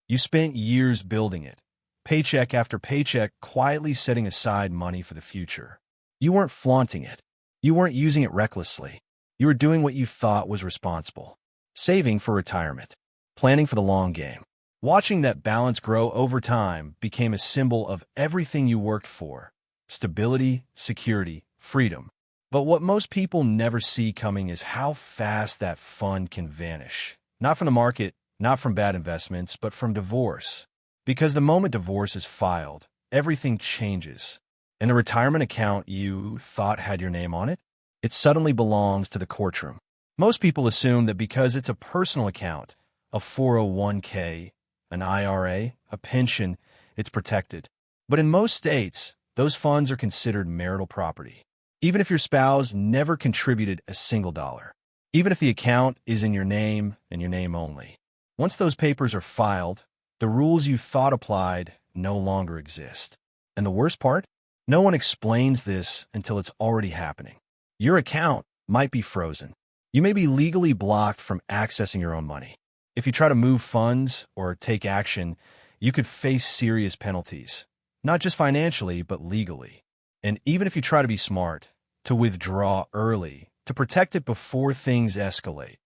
You spent years building it, paycheck after paycheck, quietly setting aside money for the future. You weren't flaunting it. You weren't using it recklessly. You were doing what you thought was responsible. Saving for retirement. Planning for the long game. Watching that balance grow over time became a symbol of everything you worked for. Stability, security, freedom. But what most people never see coming is how fast that fund can vanish. Not from the market, not from bad investments, but from divorce. Because the moment divorce is filed, everything changes. And the retirement account you thought had your name on it, it suddenly belongs to the courtroom. Most people assume that because it's a personal account, a 401k, an IRA, a pension, it's protected. But in most states, those funds are considered marital property. Even if your spouse never contributed a single dollar. Even if the account is in your name and your name only. Once those papers are filed, the rules you thought applied no longer exist. And the worst part? No one explains this until it's already happening. Your account might be frozen. You may be legally blocked from accessing your own money. If you try to move funds or take action, you could face serious penalties. Not just financially, but legally. And even if you try to be smart, to withdraw early, to protect it before things escalate,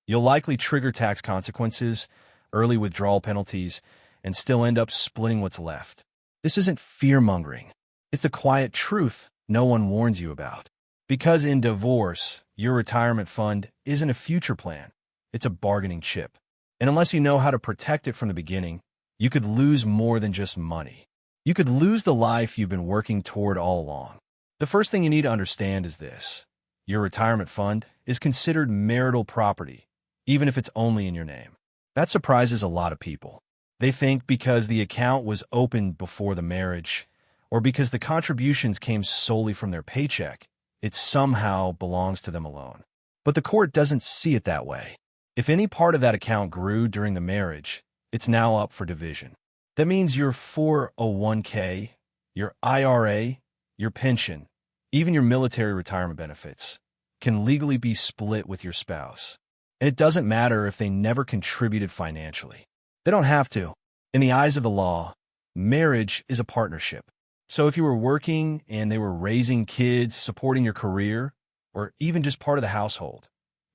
you'll likely trigger tax consequences, early withdrawal penalties, and still end up splitting what's left. This isn't fear-mongering. It's the quiet truth no one warns you about. Because in divorce, your retirement fund isn't a future plan. It's a bargaining chip. And unless you know how to protect it from the beginning, you could lose more than just money. You could lose the life you've been working toward all along. The first thing you need to understand is this. Your retirement fund is considered marital property, even if it's only in your name. That surprises a lot of people. They think because the account was opened before the marriage, or because the contributions came solely from their paycheck, it somehow belongs to them alone. But the court doesn't see it that way. If any part of that account grew during the marriage, it's now up for division. That means your 401k, your IRA, your pension, even your military retirement benefits, can legally be split with your spouse. And it doesn't matter if they never contributed financially. They don't have to. In the eyes of the law, marriage is a partnership. So if you were working and they were raising kids, supporting your career, or even just part of the household,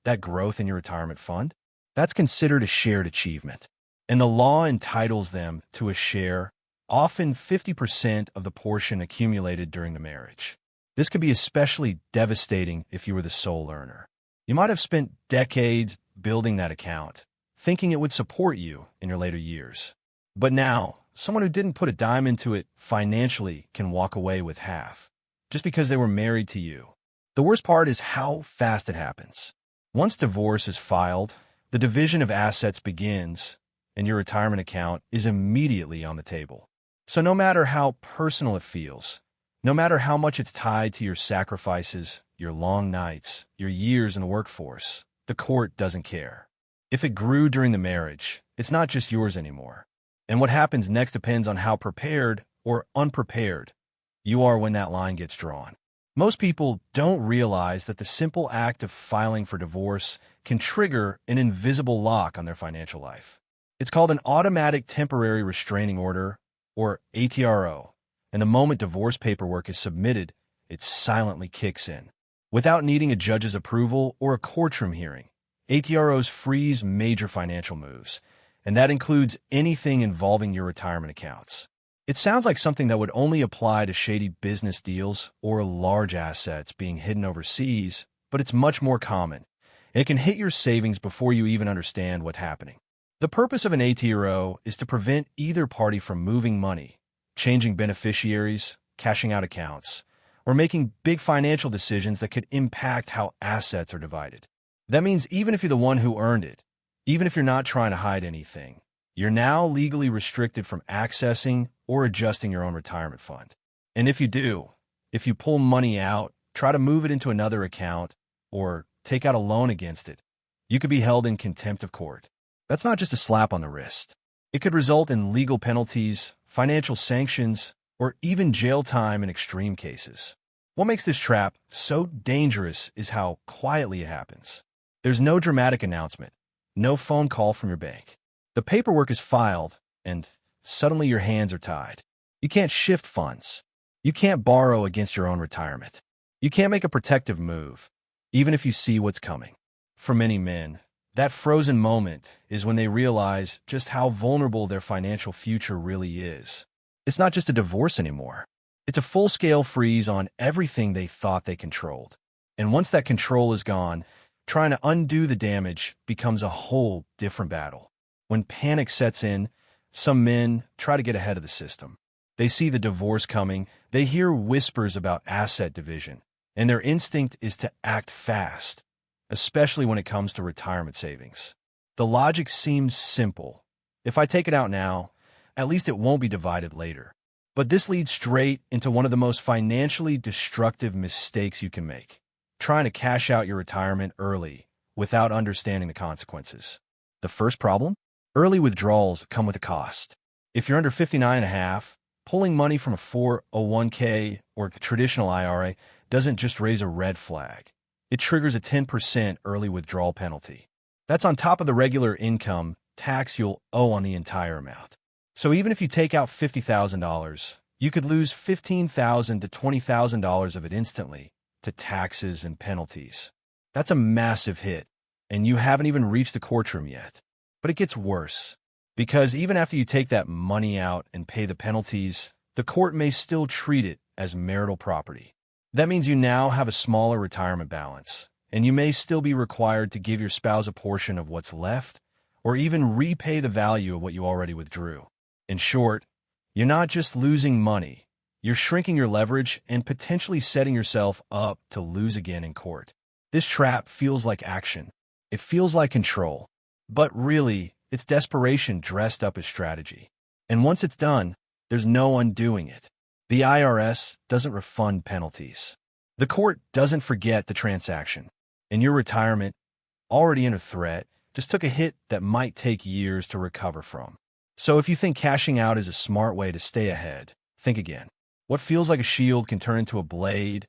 that growth in your retirement fund, that's considered a shared achievement. And the law entitles them to a share, often 50% of the portion accumulated during the marriage. This could be especially devastating if you were the sole earner. You might have spent decades building that account, thinking it would support you in your later years. But now, someone who didn't put a dime into it financially can walk away with half, just because they were married to you. The worst part is how fast it happens. Once divorce is filed, the division of assets begins, and your retirement account is immediately on the table. So no matter how personal it feels, no matter how much it's tied to your sacrifices, your long nights, your years in the workforce, the court doesn't care. If it grew during the marriage, it's not just yours anymore. And what happens next depends on how prepared or unprepared you are when that line gets drawn. Most people don't realize that the simple act of filing for divorce can trigger an invisible lock on their financial life. It's called an automatic temporary restraining order, or ATRO, and the moment divorce paperwork is submitted, it silently kicks in. Without needing a judge's approval or a courtroom hearing, ATROs freeze major financial moves, and that includes anything involving your retirement accounts. It sounds like something that would only apply to shady business deals or large assets being hidden overseas, but it's much more common. It can hit your savings before you even understand what's happening. The purpose of an ATRO is to prevent either party from moving money, changing beneficiaries, cashing out accounts, or making big financial decisions that could impact how assets are divided. That means even if you're the one who earned it, even if you're not trying to hide anything, you're now legally restricted from accessing or adjusting your own retirement fund. And if you pull money out, try to move it into another account, or take out a loan against it, you could be held in contempt of court. That's not just a slap on the wrist. It could result in legal penalties, financial sanctions, or even jail time in extreme cases. What makes this trap so dangerous is how quietly it happens. There's no dramatic announcement, no phone call from your bank. The paperwork is filed, and suddenly your hands are tied. You can't shift funds. You can't borrow against your own retirement. You can't make a protective move, even if you see what's coming. For many men, that frozen moment is when they realize just how vulnerable their financial future really is. It's not just a divorce anymore. It's a full-scale freeze on everything they thought they controlled. And once that control is gone, trying to undo the damage becomes a whole different battle. When panic sets in, some men try to get ahead of the system. They see the divorce coming, they hear whispers about asset division, and their instinct is to act fast, especially when it comes to retirement savings. The logic seems simple. If I take it out now, at least it won't be divided later. But this leads straight into one of the most financially destructive mistakes you can make: trying to cash out your retirement early without understanding the consequences. The first problem? Early withdrawals come with a cost. If you're under 59 and a half, pulling money from a 401k or traditional IRA doesn't just raise a red flag. It triggers a 10% early withdrawal penalty. That's on top of the regular income tax you'll owe on the entire amount. So even if you take out $50,000, you could lose $15,000 to $20,000 of it instantly to taxes and penalties. That's a massive hit, and you haven't even reached the courtroom yet. But it gets worse, because even after you take that money out and pay the penalties, the court may still treat it as marital property. That means you now have a smaller retirement balance, and you may still be required to give your spouse a portion of what's left, or even repay the value of what you already withdrew. In short, you're not just losing money, you're shrinking your leverage and potentially setting yourself up to lose again in court. This trap feels like action. It feels like control. But really, it's desperation dressed up as strategy. And once it's done, there's no undoing it. The IRS doesn't refund penalties. The court doesn't forget the transaction. And your retirement, already under threat, just took a hit that might take years to recover from. So if you think cashing out is a smart way to stay ahead, think again. What feels like a shield can turn into a blade,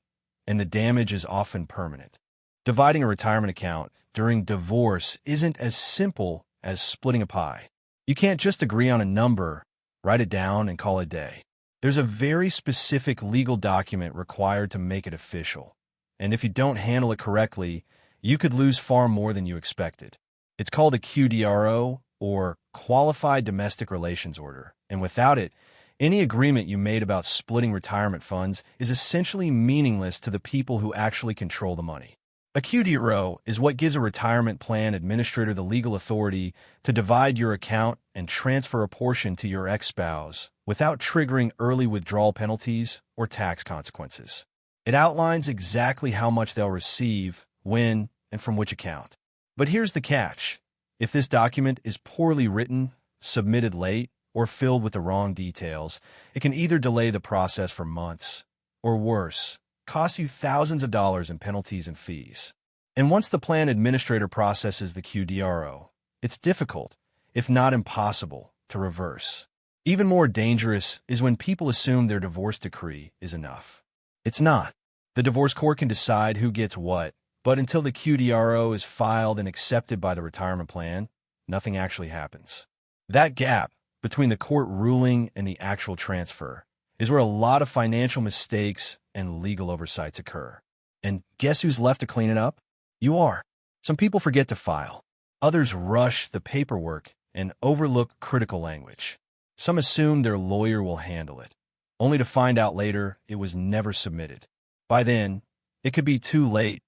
and the damage is often permanent. Dividing a retirement account during divorce isn't as simple as splitting a pie. You can't just agree on a number, write it down, and call it a day. There's a very specific legal document required to make it official. And if you don't handle it correctly, you could lose far more than you expected. It's called a QDRO, or Qualified Domestic Relations Order, and without it, any agreement you made about splitting retirement funds is essentially meaningless to the people who actually control the money. A QDRO is what gives a retirement plan administrator the legal authority to divide your account and transfer a portion to your ex-spouse without triggering early withdrawal penalties or tax consequences. It outlines exactly how much they'll receive, when, and from which account. But here's the catch. If this document is poorly written, submitted late, or filled with the wrong details, it can either delay the process for months, or worse, cost you thousands of dollars in penalties and fees. And once the plan administrator processes the QDRO, it's difficult, if not impossible, to reverse. Even more dangerous is when people assume their divorce decree is enough. It's not. The divorce court can decide who gets what, but until the QDRO is filed and accepted by the retirement plan, nothing actually happens. That gap between the court ruling and the actual transfer is where a lot of financial mistakes and legal oversights occur. And guess who's left to clean it up? You are. Some people forget to file. Others rush the paperwork and overlook critical language. Some assume their lawyer will handle it, only to find out later it was never submitted. By then, it could be too late,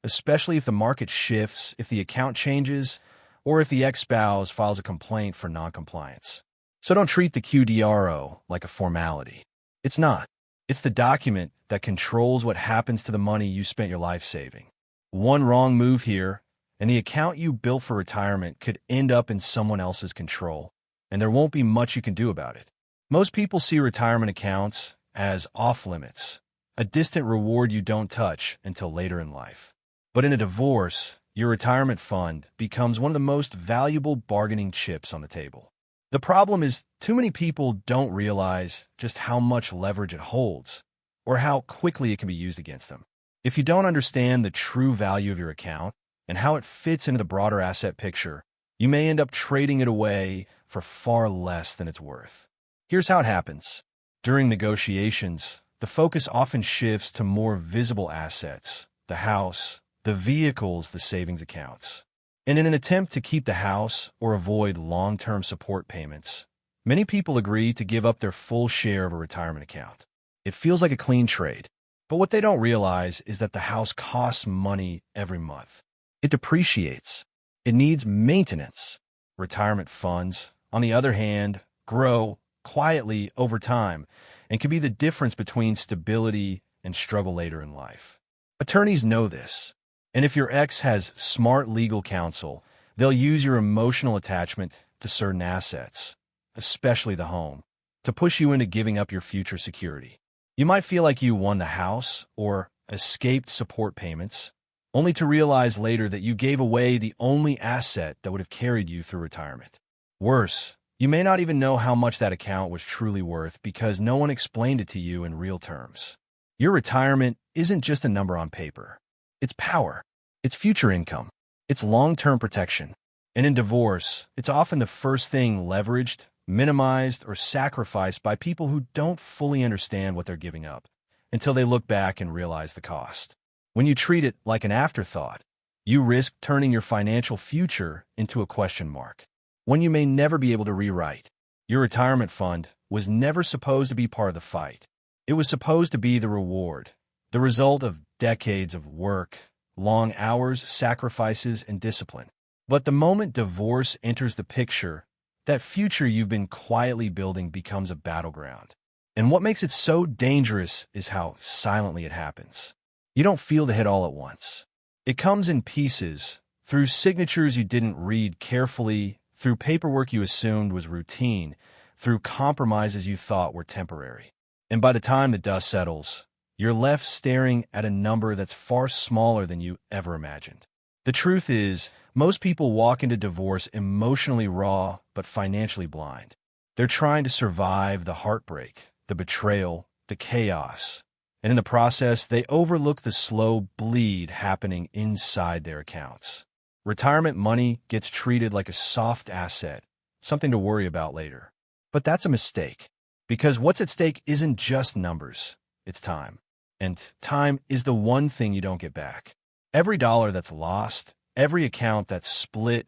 especially if the market shifts, if the account changes, or if the ex-spouse files a complaint for noncompliance. So don't treat the QDRO like a formality. It's not. It's the document that controls what happens to the money you spent your life saving. One wrong move here, and the account you built for retirement could end up in someone else's control, and there won't be much you can do about it. Most people see retirement accounts as off-limits, a distant reward you don't touch until later in life. But in a divorce, your retirement fund becomes one of the most valuable bargaining chips on the table. The problem is too many people don't realize just how much leverage it holds, or how quickly it can be used against them. If you don't understand the true value of your account and how it fits into the broader asset picture, you may end up trading it away for far less than it's worth. Here's how it happens. During negotiations, the focus often shifts to more visible assets, the house, the vehicles, the savings accounts. And in an attempt to keep the house or avoid long-term support payments, many people agree to give up their full share of a retirement account. It feels like a clean trade, but what they don't realize is that the house costs money every month. It depreciates. It needs maintenance. Retirement funds, on the other hand, grow quietly over time and can be the difference between stability and struggle later in life. Attorneys know this, and if your ex has smart legal counsel, they'll use your emotional attachment to certain assets, especially the home, to push you into giving up your future security. You might feel like you won the house or escaped support payments, only to realize later that you gave away the only asset that would have carried you through retirement. Worse, you may not even know how much that account was truly worth because no one explained it to you in real terms. Your retirement isn't just a number on paper. It's power. It's future income. It's long-term protection. And in divorce, it's often the first thing leveraged, minimized, or sacrificed by people who don't fully understand what they're giving up until they look back and realize the cost. When you treat it like an afterthought, you risk turning your financial future into a question mark, one you may never be able to rewrite. Your retirement fund was never supposed to be part of the fight. It was supposed to be the reward, the result of decades of work, long hours, sacrifices, and discipline. But the moment divorce enters the picture, that future you've been quietly building becomes a battleground. And what makes it so dangerous is how silently it happens. You don't feel the hit all at once. It comes in pieces, through signatures you didn't read carefully, through paperwork you assumed was routine, through compromises you thought were temporary. And by the time the dust settles, you're left staring at a number that's far smaller than you ever imagined. The truth is, most people walk into divorce emotionally raw but financially blind. They're trying to survive the heartbreak, the betrayal, the chaos, and in the process, they overlook the slow bleed happening inside their accounts. Retirement money gets treated like a soft asset, something to worry about later. But that's a mistake, because what's at stake isn't just numbers, it's time. And time is the one thing you don't get back. Every dollar that's lost, every account that's split,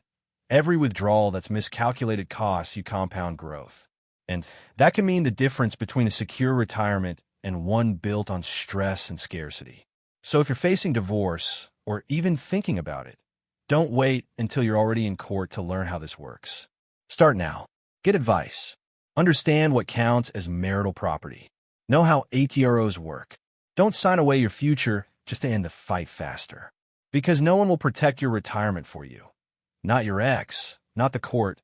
every withdrawal that's miscalculated costs you compound growth. And that can mean the difference between a secure retirement and one built on stress and scarcity. So if you're facing divorce, or even thinking about it, don't wait until you're already in court to learn how this works. Start now. Get advice. Understand what counts as marital property. Know how ATROs work. Don't sign away your future just to end the fight faster. Because no one will protect your retirement for you. Not your ex, not the court,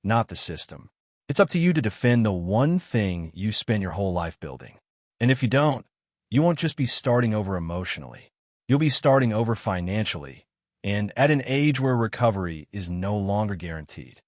not the system. It's up to you to defend the one thing you spend your whole life building. And if you don't, you won't just be starting over emotionally. You'll be starting over financially, and at an age where recovery is no longer guaranteed.